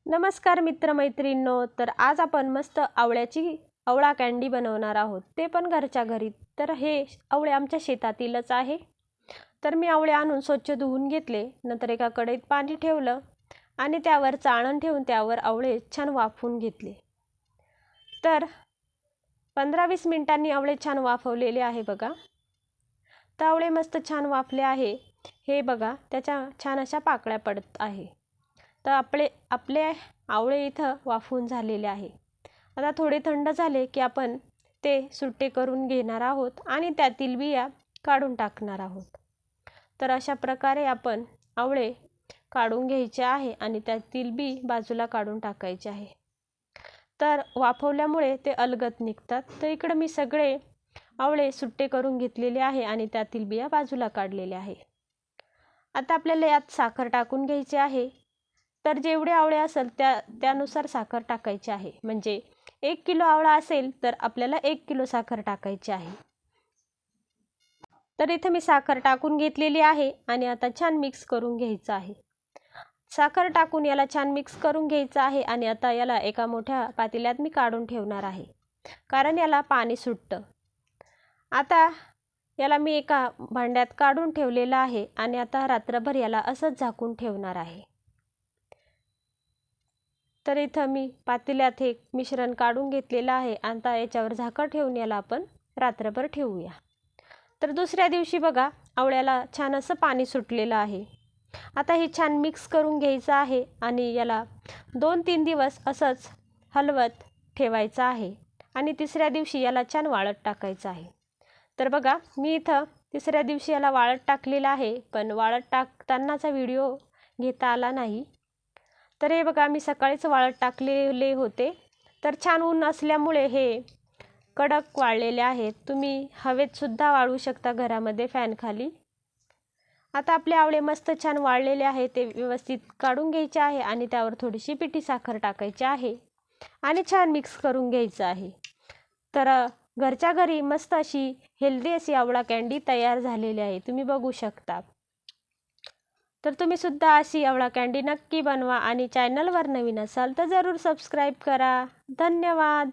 नमस्कार मित्रमैत्रिणींनो, तर आज आपण मस्त आवळा कँडी बनवणार आहोत, ते पण घरच्या घरी। तर हे आवळे आमच्या शेतातीलच आहे। तर मी आवळे आणून स्वच्छ धुवून घेतले, नंतर एका कढईत पाणी ठेवलं आणि त्यावर चाळण ठेवून त्यावर आवळे छान वाफवून घेतले। तर 15-20 मिनिटांनी आवळे छान वाफवलेले आहे बघा। तर आवळे मस्त छान वाफले आहे, हे बघा त्याच्या छान अशा पाकळ्या पडत आहे। तर आपले आवळे इथं वाफवून झालेले आहे। आता थोडे थंड झाले की आपण ते सुट्टे करून घेणार आहोत आणि त्यातील बिया काढून टाकणार आहोत। तर अशा प्रकारे आपण आवळे काढून घ्यायचे आहे आणि त्यातील बी बाजूला काढून टाकायचे आहे। तर वाफवल्यामुळे ते अलगद निघतात। तर इकडे मी सगळे आवळे सुट्टे करून घेतलेले आहे आणि त्यातील बिया बाजूला काढलेल्या आहे। आता आपल्याला यात साखर टाकून घ्यायची आहे। तर जेवढे आवळे असेल त्यानुसार साखर टाकायची आहे। म्हणजे 1 किलो आवळा असेल तर आपल्याला 1 किलो साखर टाकायची आहे। तर इथे मी साखर टाकून घेतलेली आहे आणि आता छान मिक्स करून घ्यायचं आहे। साखर टाकून याला छान मिक्स करून घ्यायचं आहे आणि आता याला एका मोठ्या पातेल्यात मी काढून ठेवणार आहे, कारण याला पाणी सुटतं। आता याला मी एका भांड्यात काढून ठेवलेलं आहे आणि आता रात्रभर याला असंच झाकून ठेवणार आहे। तर इथं मी पातेल्यात हे मिश्रण काढून घेतलेलं आहे। आता याच्यावर झाकण ठेवून याला आपण रात्रभर ठेवूया। तर दुसऱ्या दिवशी बघा आवळ्याला छान असं पाणी सुटलेलं आहे। आता हे छान मिक्स करून घ्यायचं आहे आणि याला 2-3 दिवस असंच हलवत ठेवायचं आहे आणि तिसऱ्या दिवशी याला छान वाळत टाकायचं आहे। तर बघा मी इथं तिसऱ्या दिवशी याला वाळत टाकलेला आहे, पण वाळत टाकतानाचा व्हिडिओ घेता आला नाही। तर हे बघा मी सकाळीच वाळत टाकलेले होते, तर छान ऊन असल्यामुळे हे कडक वाळलेले आहेत। तुम्ही हवेत सुद्धा वाळू शकता घरामध्ये फॅन खाली। आता आपले आवळे मस्त छान वाळलेले आहे, ते व्यवस्थित काढून घ्यायचे आहे आणि त्यावर थोडीशी पिठी साखर टाकायची आहे आणि छान मिक्स करून घ्यायचं आहे। तर घरच्या घरी मस्त अशी हेल्दी अशी आवळा कँडी तयार झालेली आहे, तुम्ही बघू शकता। तर तुम्ही सुद्धा अशी आवळा कँडी नक्की बनवा आणि चॅनलवर नवीन असाल तर जरूर सबस्क्राईब करा। धन्यवाद।